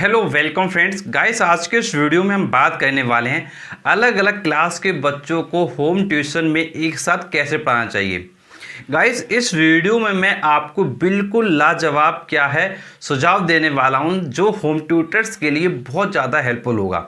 Hello welcome friends guys, आज के इस वीडियो में हम बात करने वाले हैं अलग अलग क्लास के बच्चों को होम ट्यूशन में एक साथ कैसे पढ़ाना चाहिए। गाइस, इस वीडियो में मैं आपको बिल्कुल लाजवाब क्या है सुझाव देने वाला हूं जो होम ट्यूटर्स के लिए बहुत ज़्यादा हेल्पफुल होगा।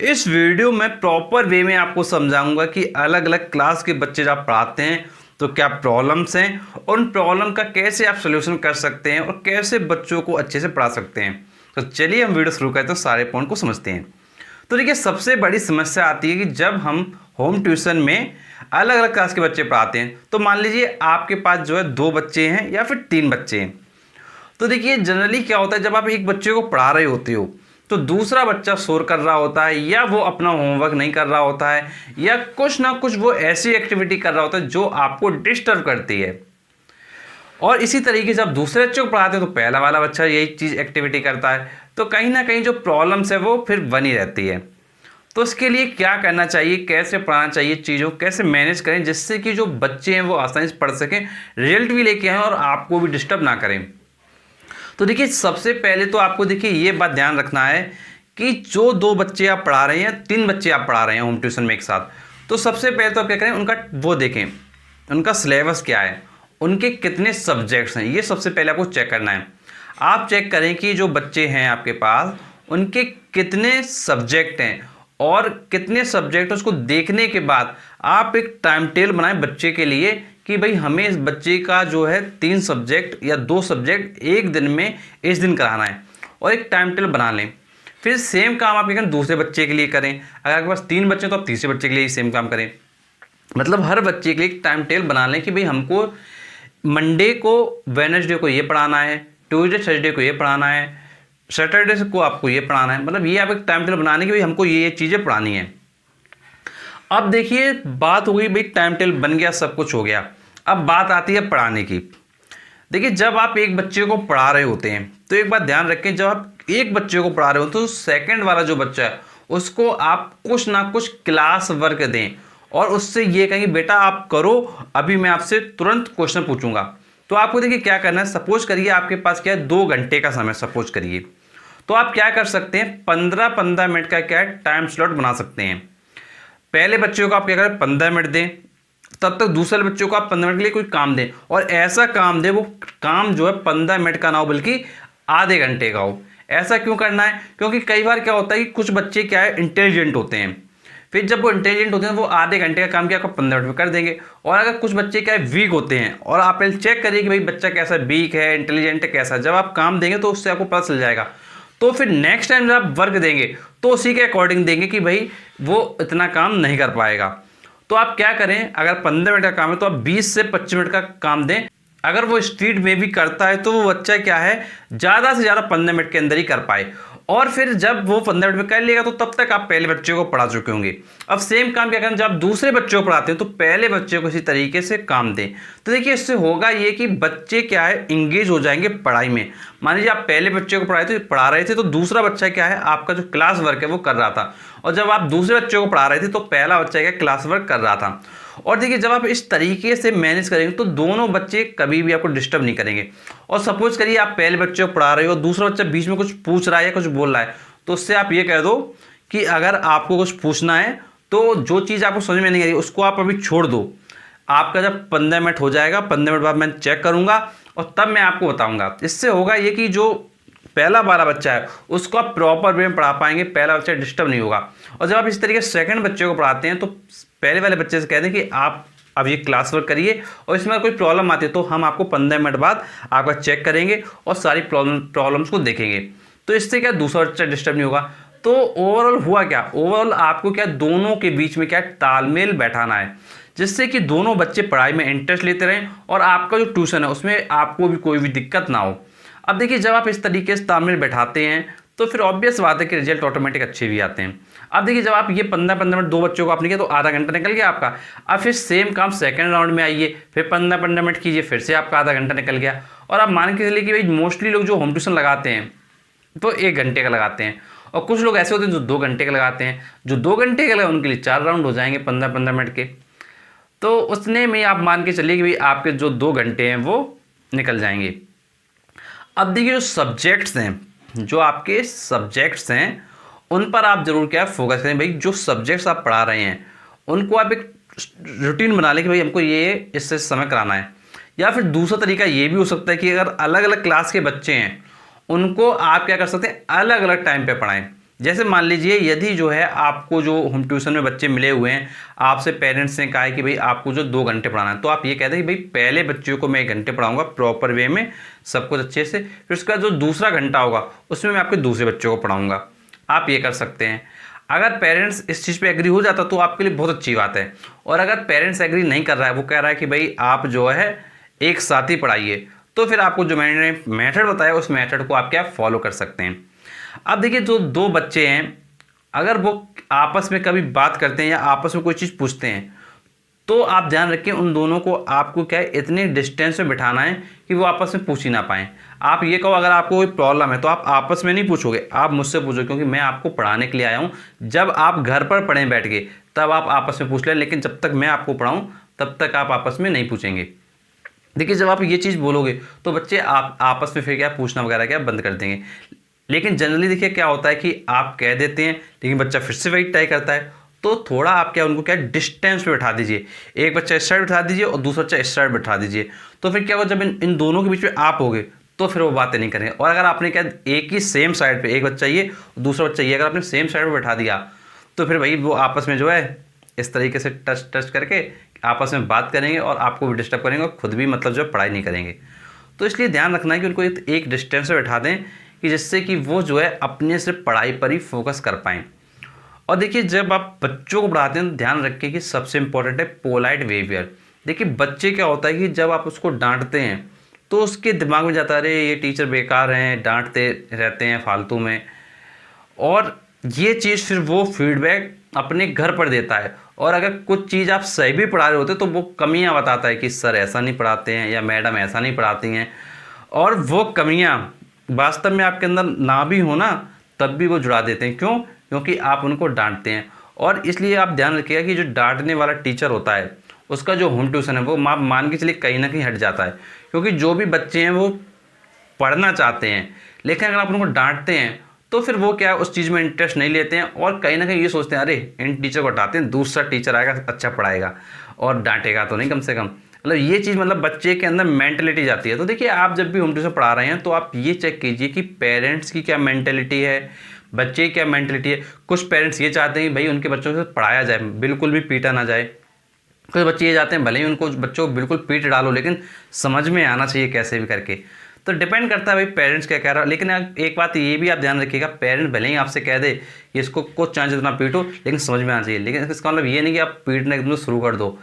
इस वीडियो में प्रॉपर वे में आपको समझाऊंगा कि अलग अलग क्लास के बच्चे जब पढ़ाते हैं तो क्या प्रॉब्लम्स हैं और उन प्रॉब्लम का कैसे आप सोल्यूशन कर सकते हैं और कैसे बच्चों को अच्छे से पढ़ा सकते हैं। तो चलिए हम वीडियो शुरू करते हैं तो सारे पॉइंट को समझते हैं। तो देखिए, सबसे बड़ी समस्या आती है कि जब हम होम ट्यूशन में अलग अलग क्लास के बच्चे पढ़ाते हैं तो मान लीजिए आपके पास जो है 2 बच्चे हैं या फिर 3 बच्चे हैं। तो देखिए, जनरली क्या होता है, जब आप एक बच्चे को पढ़ा रहे होते हो तो दूसरा बच्चा शोर कर रहा होता है या वो अपना होमवर्क नहीं कर रहा होता है या कुछ ना कुछ वो ऐसी एक्टिविटी कर रहा होता है जो आपको डिस्टर्ब करती है। और इसी तरीके से जब दूसरे बच्चों को पढ़ाते हैं तो पहला वाला बच्चा यही चीज़ एक्टिविटी करता है, तो कहीं ना कहीं जो प्रॉब्लम्स है वो फिर बनी रहती है। तो इसके लिए क्या करना चाहिए, कैसे पढ़ाना चाहिए, चीज़ों कैसे मैनेज करें जिससे कि जो बच्चे हैं वो आसानी से पढ़ सकें, रिजल्ट भी लेके आएँ और आपको भी डिस्टर्ब ना करें। तो देखिए, सबसे पहले तो आपको देखिए ये बात ध्यान रखना है कि जो 2 बच्चे आप पढ़ा रहे हैं, 3 बच्चे आप पढ़ा रहे हैं होम ट्यूशन में एक साथ, तो सबसे पहले तो आप क्या करें, उनका वो देखें, उनका सिलेबस क्या है, उनके कितने सब्जेक्ट्स हैं, ये सबसे पहले आपको चेक करना है। आप चेक करें कि जो बच्चे हैं आपके पास उनके कितने सब्जेक्ट हैं और कितने सब्जेक्ट, उसको देखने के बाद आप एक टाइम टेबल बनाएं बच्चे के लिए कि भाई हमें इस बच्चे का जो है 3 सब्जेक्ट या 2 सब्जेक्ट एक दिन में इस दिन कराना है और एक टाइम टेबल बना लें। फिर सेम काम आप क्या करें, दूसरे बच्चे के लिए करें। अगर आपके पास 3 बच्चे हैं तो आप तीसरे बच्चे के लिए सेम काम करें। मतलब हर बच्चे के लिए एक टाइम टेबल बना लें कि भाई हमको मंडे को, वेडनेसडे को ये पढ़ाना है, ट्यूसडे थर्सडे को ये पढ़ाना है, सैटरडे को आपको ये पढ़ाना है। मतलब ये आप एक टाइम टेबल बनाने की भाई हमको ये चीज़ें पढ़ानी है। अब देखिए, बात हो गई भाई, टाइम टेबल बन गया, सब कुछ हो गया। अब बात आती है पढ़ाने की। देखिए, जब आप एक बच्चे को पढ़ा रहे होते हैं तो एक बात ध्यान रखें, जब आप एक बच्चे को पढ़ा रहे हो तो सेकंड वाला जो बच्चा है उसको आप कुछ ना कुछ क्लास वर्क दें और उससे ये कहेंगे बेटा आप करो, अभी मैं आपसे तुरंत क्वेश्चन पूछूंगा। तो आपको देखिए क्या करना है, सपोज करिए आपके पास क्या है, 2 घंटे का समय सपोज करिए, तो आप क्या कर सकते हैं, 15-15 मिनट का क्या है टाइम स्लॉट बना सकते हैं। पहले बच्चे को आप क्या करें, 15 मिनट दें, तब तक दूसरे बच्चों को आप 15 मिनट के लिए कोई काम दें और ऐसा काम दें, वो काम जो है 15 मिनट का ना हो बल्कि आधे घंटे का हो। ऐसा क्यों करना है, क्योंकि कई बार क्या होता है कि कुछ बच्चे क्या है इंटेलिजेंट होते हैं, फिर जब वो इंटेलिजेंट होते हैं वो आधे घंटे का काम क्या आपको 15 मिनट में कर देंगे। और अगर कुछ बच्चे क्या है वीक होते हैं, और आप पहले चेक करिए कि भाई बच्चा कैसा वीक है, इंटेलिजेंट है, कैसा, जब आप काम देंगे तो उससे आपको पता चल जाएगा। तो फिर नेक्स्ट टाइम जब आप वर्क देंगे तो उसी के अकॉर्डिंग देंगे कि भाई वो इतना काम नहीं कर पाएगा। तो आप क्या करें, अगर 15 मिनट का काम है तो आप 20 से 25 मिनट का काम दें। अगर वो स्पीड में भी करता है तो वो बच्चा क्या है ज़्यादा से ज़्यादा 15 मिनट के अंदर ही कर पाए। और फिर जब वो 15 मिनट में कर लेगा तो तब तक आप पहले बच्चे को पढ़ा चुके होंगे। अब सेम काम क्या करें, जब आप दूसरे बच्चे को पढ़ाते हैं तो पहले बच्चे को इसी तरीके से काम दें। तो देखिए, इससे होगा ये कि बच्चे क्या है इंगेज हो जाएंगे पढ़ाई में। मान लीजिए आप पहले बच्चे को पढ़ा रहे थे तो दूसरा बच्चा क्या है आपका जो क्लास वर्क है वो कर रहा था, और जब आप दूसरे बच्चे को पढ़ा रहे थे तो पहला बच्चा क्या क्लास वर्क कर रहा था। और देखिए, जब आप इस तरीके से मैनेज करेंगे तो दोनों बच्चे कभी भी आपको डिस्टर्ब नहीं करेंगे। और सपोज करिए आप पहले बच्चे को पढ़ा रहे हो, दूसरा बच्चा बीच में कुछ पूछ रहा है या कुछ बोल रहा है, तो उससे आप ये कह दो कि अगर आपको कुछ पूछना है तो जो चीज़ आपको समझ में नहीं आ रही उसको आप अभी छोड़ दो। आपका जब 15 मिनट हो जाएगा, 15 मिनट बाद मैं चेक करूँगा और तब मैं आपको बताऊँगा। इससे होगा ये कि जो पहला वाला बच्चा है उसको आप प्रॉपर वे में पढ़ा पाएंगे, पहला बच्चा डिस्टर्ब नहीं होगा। और जब आप इस तरीके से सेकंड बच्चे को पढ़ाते हैं तो पहले वाले बच्चे से कह दें कि आप अब ये क्लास वर्क करिए और इसमें कोई प्रॉब्लम आती है तो हम आपको 15 मिनट बाद आपका चेक करेंगे और सारी प्रॉब्लम्स को देखेंगे। तो इससे क्या दूसरा बच्चा डिस्टर्ब नहीं होगा। तो ओवरऑल हुआ क्या, ओवरऑल आपको क्या दोनों के बीच में क्या तालमेल बैठाना है जिससे कि दोनों बच्चे पढ़ाई में इंटरेस्ट लेते रहें और आपका जो ट्यूशन है उसमें आपको भी कोई भी दिक्कत ना हो। अब देखिए, जब आप इस तरीके से तालमेल बैठाते हैं तो फिर ऑब्वियस बात है कि रिजल्ट ऑटोमेटिक अच्छे भी आते हैं। अब देखिए, जब आप ये 15-15 मिनट 2 बच्चों को आपने किया तो आधा घंटा निकल गया आपका। अब फिर सेम काम सेकंड राउंड में आइए, फिर 15-15 मिनट कीजिए, फिर से आपका आधा घंटा निकल गया। और आप मान के चलिए कि भाई मोस्टली लोग जो होम ट्यूशन लगाते हैं तो 1 घंटे का लगाते हैं, और कुछ लोग ऐसे होते हैं जो 2 घंटे का लगाते हैं। जो 2 घंटे का लगा उनके लिए 4 राउंड हो जाएंगे 15-15 मिनट के। तो उसने में आप मान के चलिए कि भाई आपके जो 2 घंटे हैं वो निकल जाएंगे। अब देखिए, जो सब्जेक्ट्स हैं जो आपके सब्जेक्ट्स हैं उन पर आप ज़रूर क्या फोकस करें। भाई जो सब्जेक्ट्स आप पढ़ा रहे हैं उनको आप एक रूटीन बना लें कि भाई हमको ये इससे समय कराना है। या फिर दूसरा तरीका ये भी हो सकता है कि अगर अलग अलग क्लास के बच्चे हैं उनको आप क्या कर सकते हैं, अलग अलग टाइम पे पढ़ाएं। जैसे मान लीजिए यदि जो है आपको जो होम ट्यूशन में बच्चे मिले हुए हैं, आपसे पेरेंट्स ने कहा है कि भाई आपको जो 2 घंटे पढ़ाना है, तो आप ये कहते हैं कि भाई पहले बच्चों को मैं 1 घंटे पढ़ाऊंगा प्रॉपर वे में, सब कुछ अच्छे से, फिर उसका जो दूसरा घंटा होगा उसमें मैं आपके दूसरे बच्चों को पढ़ाऊंगा। आप ये कर सकते हैं। अगर पेरेंट्स इस चीज़ पे एग्री हो जाता तो आपके लिए बहुत अच्छी बात है। और अगर पेरेंट्स एग्री नहीं कर रहा है, वो कह रहा है कि भाई आप जो है एक साथ ही पढ़ाइए, तो फिर आपको जो मैंने मेथड बताया उस मेथड को आप क्या फॉलो कर सकते हैं। अब देखिए जो 2 बच्चे हैं अगर वो आपस में कभी बात करते हैं या आपस में कोई चीज़ पूछते हैं, तो आप ध्यान रखें उन दोनों को आपको क्या है इतने डिस्टेंस में बिठाना है कि वो आपस में पूछ ही ना पाएँ। आप ये कहो अगर आपको कोई प्रॉब्लम है तो आप आपस में नहीं पूछोगे, आप मुझसे पूछो, क्योंकि मैं आपको पढ़ाने के लिए आया हूँ। जब आप घर पर पढ़ें बैठ के तब आप आपस में पूछ लें, लेकिन जब तक मैं आपको पढ़ाऊँ तब तक आप आपस में नहीं पूछेंगे। देखिए जब आप ये चीज़ बोलोगे तो बच्चे आप आपस में फिर क्या पूछना वगैरह क्या बंद कर देंगे। लेकिन जनरली देखिए क्या होता है कि आप कह देते हैं लेकिन बच्चा फिर से वही ट्राई करता है, तो थोड़ा आप क्या उनको क्या डिस्टेंस पे बैठा दीजिए। एक बच्चा इस साइड बैठा दीजिए और दूसरा बच्चा इस साइड बैठा दीजिए, तो फिर क्या होगा जब इन दोनों के बीच में आप होगे तो फिर वो बातें नहीं करेंगे। और अगर आपने क्या एक ही सेम साइड पे एक बच्चा ये और दूसरा बच्चा ये अगर आपने सेम साइड पर बैठा दिया तो फिर भाई वो आपस में जो है इस तरीके से टच करके आपस में बात करेंगे और आपको भी डिस्टर्ब करेंगे और खुद भी मतलब जो पढ़ाई नहीं करेंगे। तो इसलिए ध्यान रखना है कि उनको एक डिस्टेंस पे बैठा दें कि जिससे कि वो जो है अपने सिर्फ पढ़ाई पर ही फोकस कर पाएँ। और देखिए जब आप बच्चों को पढ़ाते हैं तो ध्यान रखिए कि सबसे इंपॉर्टेंट है पोलाइट बिहेवियर। देखिए बच्चे क्या होता है कि जब आप उसको डांटते हैं तो उसके दिमाग में जाता है अरे ये टीचर बेकार हैं, डांटते रहते हैं फालतू में, और ये चीज़ फिर वो फीडबैक अपने घर पर देता है। और अगर कुछ चीज़ आप सही भी पढ़ा रहे होते तो वो कमियां बताता है कि सर ऐसा नहीं पढ़ाते हैं या मैडम ऐसा नहीं पढ़ाती हैं, और वो कमियां वास्तव में आपके अंदर ना भी हो ना तब भी वो जुड़ा देते हैं। क्यों? क्योंकि आप उनको डांटते हैं। और इसलिए आप ध्यान रखिएगा कि जो डांटने वाला टीचर होता है उसका जो होम ट्यूशन है वो मान के चलिए कहीं ना कहीं हट जाता है, क्योंकि जो भी बच्चे हैं वो पढ़ना चाहते हैं, लेकिन अगर आप उनको डांटते हैं तो फिर वो क्या उस चीज़ में इंटरेस्ट नहीं लेते हैं और कहीं ना कहीं ये सोचते हैं अरे इन टीचर को हटाते हैं, दूसरा टीचर आएगा अच्छा पढ़ाएगा और डांटेगा तो नहीं कम से कम। मतलब ये चीज़ मतलब बच्चे के अंदर मेंटेलिटी जाती है। तो देखिए आप जब भी होम ट्यूशन पढ़ा रहे हैं तो आप ये चेक कीजिए कि पेरेंट्स की क्या मेंटेलिटी है, बच्चे की क्या मेंटेलिटी है। कुछ पेरेंट्स ये चाहते हैं कि भाई उनके बच्चों से पढ़ाया जाए, बिल्कुल भी पीटा ना जाए। कुछ बच्चे ये चाहते हैं भले ही उनको बच्चों को बिल्कुल पीट डालो लेकिन समझ में आना चाहिए कैसे भी करके। तो डिपेंड करता है भाई पेरेंट्स क्या कह रहा है। लेकिन एक बात ये भी आप ध्यान रखिएगा, पेरेंट्स भले ही आपसे कह दे कि इसको कुछ चाहे जितना पीटो लेकिन समझ में आना चाहिए। लेकिन इसका मतलब ये नहीं कि आप पीटना एकदम शुरू कर दो।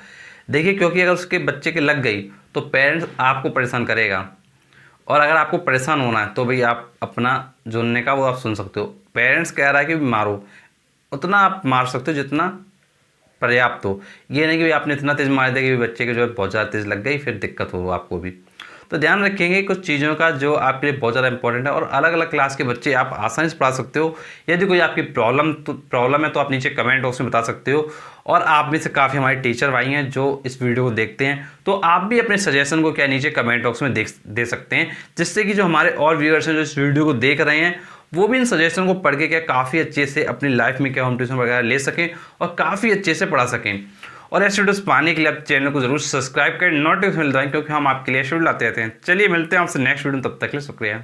देखिए क्योंकि अगर उसके बच्चे के लग गई तो पेरेंट्स आपको परेशान करेगा, और अगर आपको परेशान होना है तो भाई आप अपना जो उन्होंने कहा वो आप सुन सकते हो। पेरेंट्स कह रहा है कि मारो, उतना आप मार सकते हो जितना पर्याप्त हो। ये नहीं कि भाई आपने इतना तेज़ मार दिया कि बच्चे के जो है बहुत ज़्यादा तेज़ लग गई फिर दिक्कत हो आपको भी। तो ध्यान रखेंगे कुछ चीज़ों का जो आपके लिए बहुत ज़्यादा इंपॉर्टेंट है। और अलग अलग क्लास के बच्चे आप आसानी से पढ़ा सकते हो। यदि कोई आपकी प्रॉब्लम है तो आप नीचे कमेंट बॉक्स में बता सकते हो। और आप में से काफ़ी हमारे टीचर भाई हैं जो इस वीडियो को देखते हैं, तो आप भी अपने सजेशन को क्या नीचे कमेंट बॉक्स में दे सकते हैं, जिससे कि जो हमारे और व्यूअर्स हैं जो इस वीडियो को देख रहे हैं वो भी इन सजेशन को पढ़ के क्या काफ़ी अच्छे से अपनी लाइफ में क्या होम ट्यूशन वगैरह ले सकें और काफ़ी अच्छे से पढ़ा सकें। और ऐसे वीडियोस पाने के लिए आप चैनल को जरूर सब्सक्राइब करें, नोटिफिकेशन मिल जाए, क्योंकि हम आपके लिए शेड्यूल लाते रहते हैं। चलिए मिलते हैं आपसे नेक्स्ट वीडियो, तब तक के लिए शुक्रिया।